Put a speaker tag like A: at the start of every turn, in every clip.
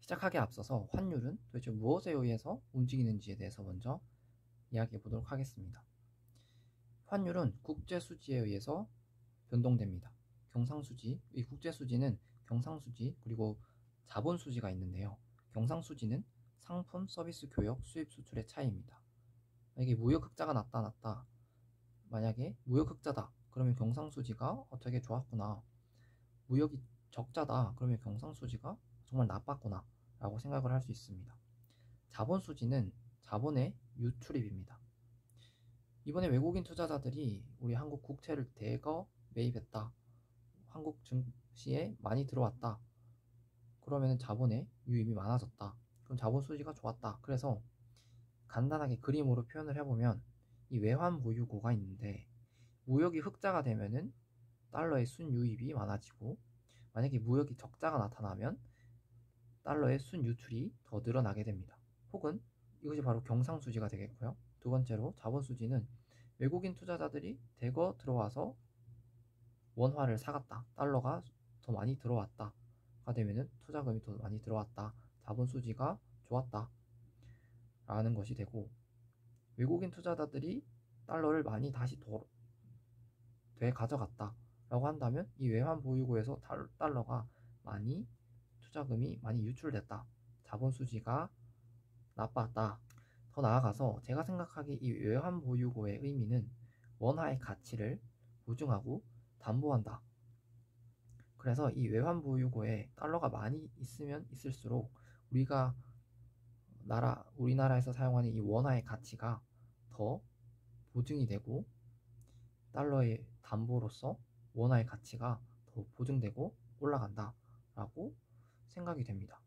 A: 시작하기에 앞서서 환율은 도대체 무엇에 의해서 움직이는지에 대해서 먼저 이야기해 보도록 하겠습니다. 환율은 국제수지에 의해서 변동됩니다. 경상수지, 이 국제수지는 경상수지 그리고 자본수지가 있는데요. 경상수지는 상품, 서비스, 교역, 수입, 수출의 차이입니다. 만약에 무역흑자가 나타났다. 만약에 무역흑자다. 그러면 경상수지가 어떻게 좋았구나. 무역이 적자다. 그러면 경상수지가 정말 나빴구나 라고 생각을 할 수 있습니다. 자본수지는 자본의 유출입입니다. 이번에 외국인 투자자들이 우리 한국 국채를 대거 매입했다. 한국 증시에 많이 들어왔다. 그러면 자본의 유입이 많아졌다. 그럼 자본 수지가 좋았다. 그래서 간단하게 그림으로 표현을 해보면 이 외환 보유고가 있는데 무역이 흑자가 되면은 달러의 순유입이 많아지고 만약에 무역이 적자가 나타나면 달러의 순유출이 더 늘어나게 됩니다. 혹은 이것이 바로 경상수지가 되겠고요. 두 번째로 자본수지는 외국인 투자자들이 대거 들어와서 원화를 사갔다. 달러가 더 많이 들어왔다. 가 되면은 투자금이 더 많이 들어왔다. 자본수지가 좋았다. 라는 것이 되고 외국인 투자자들이 달러를 많이 다시 되가져갔다. 라고 한다면 이 외환 보유고에서 달러가 많이 투자금이 많이 유출됐다. 자본수지가 나빴다. 더 나아가서 제가 생각하기에 이 외환 보유고의 의미는 원화의 가치를 보증하고 담보한다. 그래서 이 외환 보유고에 달러가 많이 있으면 있을수록 우리나라에서 사용하는 이 원화의 가치가 더 보증이 되고 달러의 담보로서 원화의 가치가 더 보증되고 올라간다 라고 생각이 됩니다.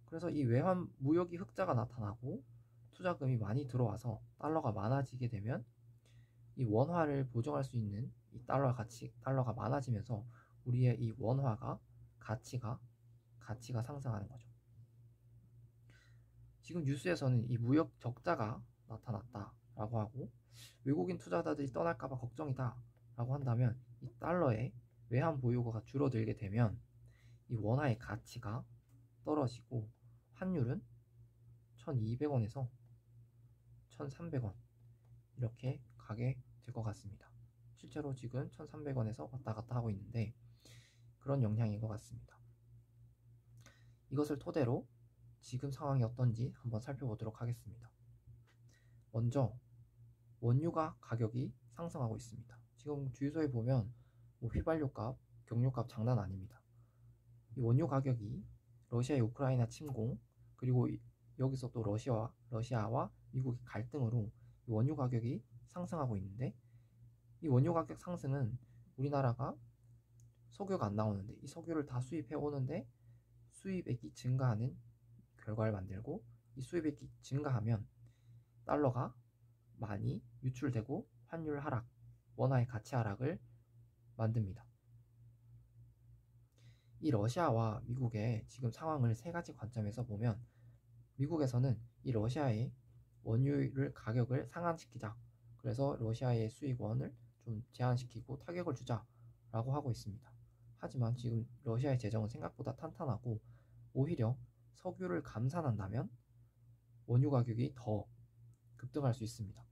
A: 그래서 이 외환 무역이 흑자가 나타나고 투자금이 많이 들어와서 달러가 많아지게 되면 이 원화를 보증할 수 있는 이 달러가 많아지면서 우리의 이 원화가 가치가 상승하는 거죠. 지금 뉴스에서는 이 무역 적자가 나타났다라고 하고 외국인 투자자들이 떠날까봐 걱정이다 라고 한다면 이 달러의 외환 보유고가 줄어들게 되면 이 원화의 가치가 떨어지고 환율은 1200원에서 1300원 이렇게 가게 될 것 같습니다. 실제로 지금 1300원에서 왔다 갔다 하고 있는데 그런 영향인 것 같습니다. 이것을 토대로 지금 상황이 어떤지 한번 살펴보도록 하겠습니다. 먼저 원유가 가격이 상승하고 있습니다. 지금 주유소에 보면 휘발유값, 경유값 장난 아닙니다. 이 원유 가격이 러시아의 우크라이나 침공 그리고 여기서 또 러시아와 미국의 갈등으로 원유 가격이 상승하고 있는데 이 원유 가격 상승은 우리나라가 석유가 안 나오는데 이 석유를 다 수입해 오는데 수입액이 증가하는 결과를 만들고 이 수입액이 증가하면 달러가 많이 유출되고 환율 하락, 원화의 가치 하락을 만듭니다. 이 러시아와 미국의 지금 상황을 세 가지 관점에서 보면 미국에서는 이 러시아의 원유를 가격을 상한시키자. 그래서 러시아의 수입원을 좀 제한시키고 타격을 주자라고 하고 있습니다. 하지만 지금 러시아의 재정은 생각보다 탄탄하고 오히려 석유를 감산한다면 원유 가격이 더 급등할 수 있습니다.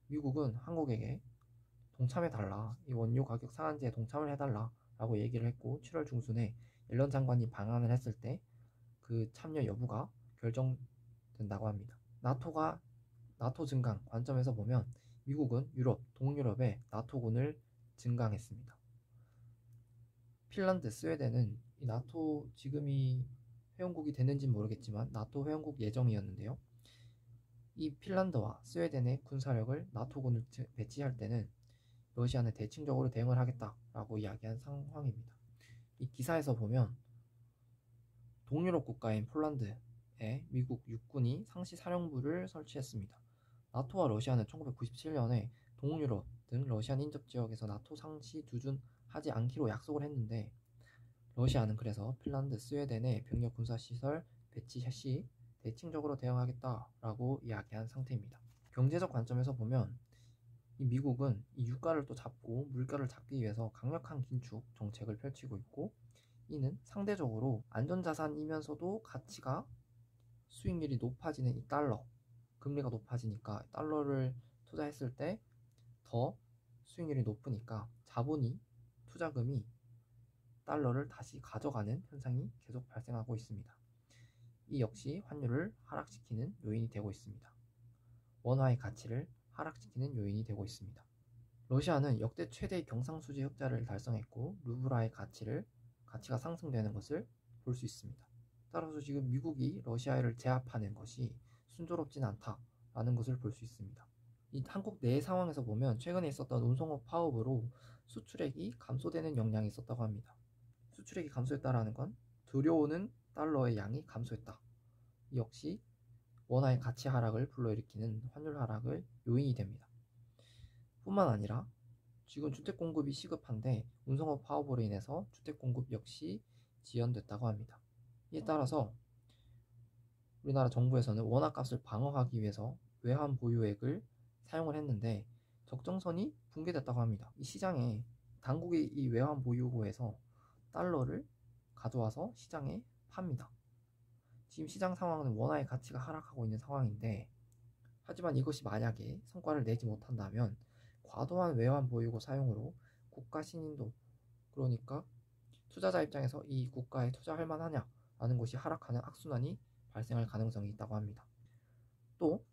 A: 미국은 한국에게 동참해달라. 이 원유 가격 상한제에 동참을 해달라. 라고 얘기를 했고 7월 중순에 옐런 장관이 방한을 했을 때 그 참여 여부가 결정된다고 합니다. 나토 증강 관점에서 보면 미국은 동유럽에 나토군을 증강했습니다. 핀란드, 스웨덴은 이 나토 지금이 회원국이 됐는지는 모르겠지만 나토 회원국 예정이었는데요. 이 핀란드와 스웨덴의 군사력을 나토군을 배치할 때는 러시아는 대칭적으로 대응을 하겠다라고 이야기한 상황입니다. 이 기사에서 보면 동유럽 국가인 폴란드에 미국 육군이 상시 사령부를 설치했습니다. 나토와 러시아는 1997년에 동유럽 등 러시안 인접 지역에서 나토 상시 두둔하지 않기로 약속을 했는데 러시아는 그래서 핀란드, 스웨덴의 병력 군사시설 배치 시 대칭적으로 대응하겠다라고 이야기한 상태입니다. 경제적 관점에서 보면 이 미국은 이 유가를 또 잡고 물가를 잡기 위해서 강력한 긴축 정책을 펼치고 있고 이는 상대적으로 안전자산이면서도 가치가 수익률이 높아지는 이 달러, 금리가 높아지니까 달러를 투자했을 때 더 수익률이 높으니까 자본이, 투자금이 달러를 다시 가져가는 현상이 계속 발생하고 있습니다. 이 역시 환율을 하락시키는 요인이 되고 있습니다. 원화의 가치를 하락시키는 요인이 되고 있습니다. 러시아는 역대 최대의 경상수지 흑자를 달성했고 루블화의 가치가 상승되는 것을 볼 수 있습니다. 따라서 지금 미국이 러시아를 제압하는 것이 순조롭진 않다라는 것을 볼 수 있습니다. 이 한국 내 상황에서 보면 최근에 있었던 운송업 파업으로 수출액이 감소되는 영향이 있었다고 합니다. 수출액이 감소했다라는 건 들여오는 달러의 양이 감소했다. 이 역시 원화의 가치 하락을 불러일으키는 환율 하락을 요인이 됩니다. 뿐만 아니라 지금 주택 공급이 시급한데 운송업 파업으로 인해서 주택 공급 역시 지연됐다고 합니다. 이에 따라서 우리나라 정부에서는 원화값을 방어하기 위해서 외환 보유액을 사용을 했는데 적정선이 붕괴됐다고 합니다. 이 시장에 당국이 이 외환 보유고에서 달러를 가져와서 시장에 팝니다. 지금 시장 상황은 원화의 가치가 하락하고 있는 상황인데 하지만 이것이 만약에 성과를 내지 못한다면 과도한 외환 보유고 사용으로 국가 신인도, 그러니까 투자자 입장에서 이 국가에 투자할 만하냐라는 것이 하락하는 악순환이 발생할 가능성이 있다고 합니다. 또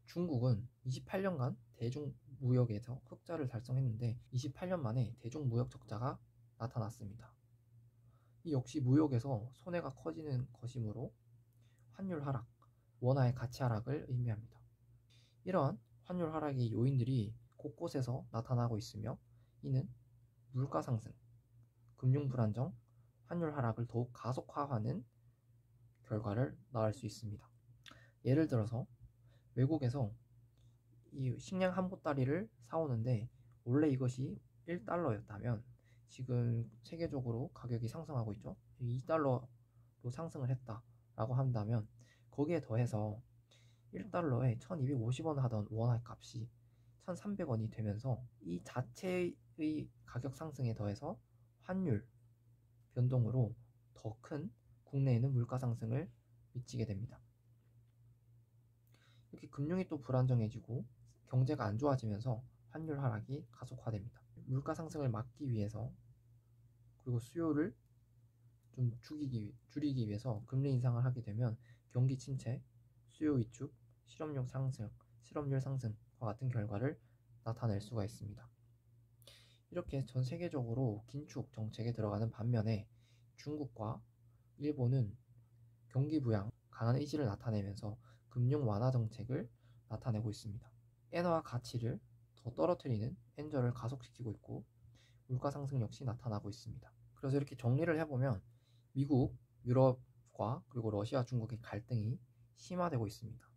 A: 중국은 28년간 대중무역에서 흑자를 달성했는데 28년 만에 대중무역 적자가 나타났습니다. 이 역시 무역에서 손해가 커지는 것이므로 환율 하락, 원화의 가치 하락을 의미합니다. 이러한 환율 하락의 요인들이 곳곳에서 나타나고 있으며 이는 물가 상승, 금융 불안정, 환율 하락을 더욱 가속화하는 결과를 낳을 수 있습니다. 예를 들어서 외국에서 이 식량 한 보따리를 사오는데 원래 이것이 1달러였다면 지금 세계적으로 가격이 상승하고 있죠. 2달러로 상승을 했다라고 한다면 거기에 더해서 1달러에 1250원 하던 원화 값이 1300원이 되면서 이 자체의 가격 상승에 더해서 환율 변동으로 더 큰 국내에는 물가 상승을 미치게 됩니다. 이렇게 금융이 또 불안정해지고 경제가 안 좋아지면서 환율 하락이 가속화됩니다. 물가 상승을 막기 위해서 그리고 수요를 좀 줄이기 위해서 금리 인상을 하게 되면 경기 침체, 수요 위축, 실업률 상승과 같은 결과를 나타낼 수가 있습니다. 이렇게 전 세계적으로 긴축 정책에 들어가는 반면에 중국과 일본은 경기 부양, 강한 의지를 나타내면서 금융 완화 정책을 나타내고 있습니다. 엔화 가치를 더 떨어뜨리는 엔저를 가속시키고 있고 물가 상승 역시 나타나고 있습니다. 그래서 이렇게 정리를 해보면 미국, 유럽과 그리고 러시아, 중국의 갈등이 심화되고 있습니다.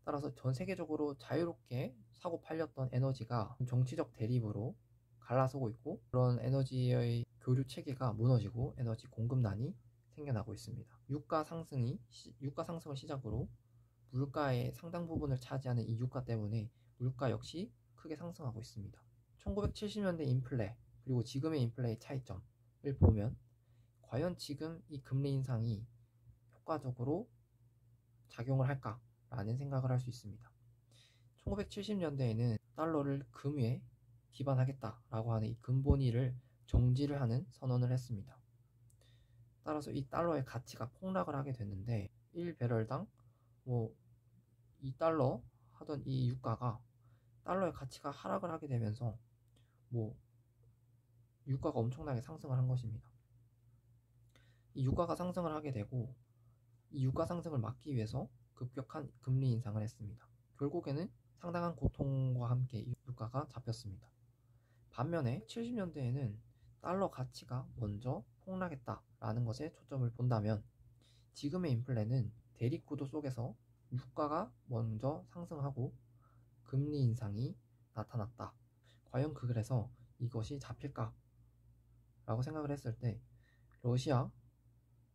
A: 따라서 전 세계적으로 자유롭게 사고 팔렸던 에너지가 정치적 대립으로 갈라서고 있고 그런 에너지의 교류 체계가 무너지고 에너지 공급난이 생겨나고 있습니다. 유가 상승을 시작으로 물가의 상당 부분을 차지하는 이 유가 때문에 물가 역시 크게 상승하고 있습니다. 1970년대 인플레 그리고 지금의 인플레의 차이점을 보면 과연 지금 이 금리 인상이 효과적으로 작용을 할까라는 생각을 할 수 있습니다. 1970년대에는 달러를 금위에 기반하겠다라고 하는 이 근본위를 정지를 하는 선언을 했습니다. 따라서 이 달러의 가치가 폭락을 하게 됐는데 1배럴당 2달러 하던 이 유가가 달러의 가치가 하락을 하게 되면서 유가가 엄청나게 상승을 한 것입니다. 이 유가가 상승을 하게 되고 이 유가 상승을 막기 위해서 급격한 금리 인상을 했습니다. 결국에는 상당한 고통과 함께 유가가 잡혔습니다. 반면에 70년대에는 달러 가치가 먼저 폭락했다라는 것에 초점을 본다면 지금의 인플레는 대립구도 속에서 유가가 먼저 상승하고 금리 인상이 나타났다. 과연 그래서 이것이 잡힐까? 라고 생각을 했을 때 러시아,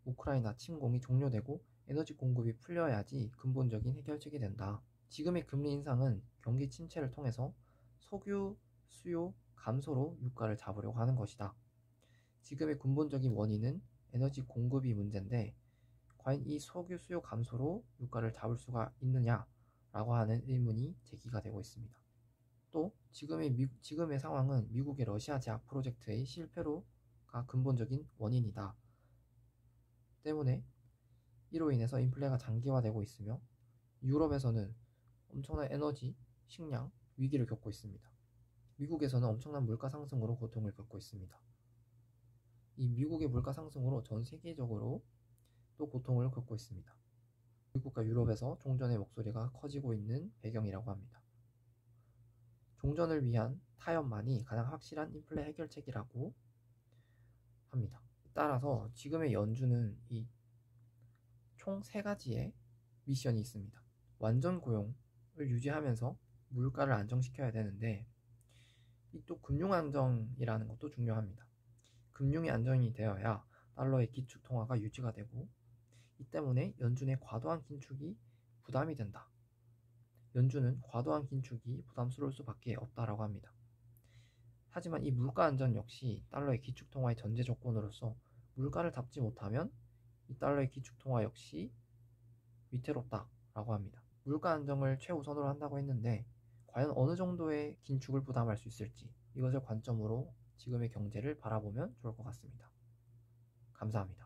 A: 우크라이나 침공이 종료되고 에너지 공급이 풀려야지 근본적인 해결책이 된다. 지금의 금리 인상은 경기 침체를 통해서 석유 수요 감소로 유가를 잡으려고 하는 것이다. 지금의 근본적인 원인은 에너지 공급이 문제인데 과연 이 석유 수요 감소로 물가를 잡을 수가 있느냐라고 하는 의문이 제기가 되고 있습니다. 또 지금의 상황은 미국의 러시아 제약 프로젝트의 실패로가 근본적인 원인이다. 때문에 이로 인해서 인플레가 장기화되고 있으며 유럽에서는 엄청난 에너지, 식량 위기를 겪고 있습니다. 미국에서는 엄청난 물가 상승으로 고통을 겪고 있습니다. 이 미국의 물가 상승으로 전 세계적으로 또 고통을 겪고 있습니다. 미국과 유럽에서 종전의 목소리가 커지고 있는 배경이라고 합니다. 종전을 위한 타협만이 가장 확실한 인플레 해결책이라고 합니다. 따라서 지금의 연준은 이 총 3가지의 미션이 있습니다. 완전 고용을 유지하면서 물가를 안정시켜야 되는데 또 금융 안정이라는 것도 중요합니다. 금융이 안정이 되어야 달러의 기축 통화가 유지가 되고 이 때문에 연준의 과도한 긴축이 부담이 된다. 연준은 과도한 긴축이 부담스러울 수밖에 없다라고 합니다. 하지만 이 물가 안정 역시 달러의 기축 통화의 전제 조건으로서 물가를 잡지 못하면 이 달러의 기축 통화 역시 위태롭다라고 합니다. 물가 안정을 최우선으로 한다고 했는데 과연 어느 정도의 긴축을 부담할 수 있을지 이것을 관점으로 지금의 경제를 바라보면 좋을 것 같습니다. 감사합니다.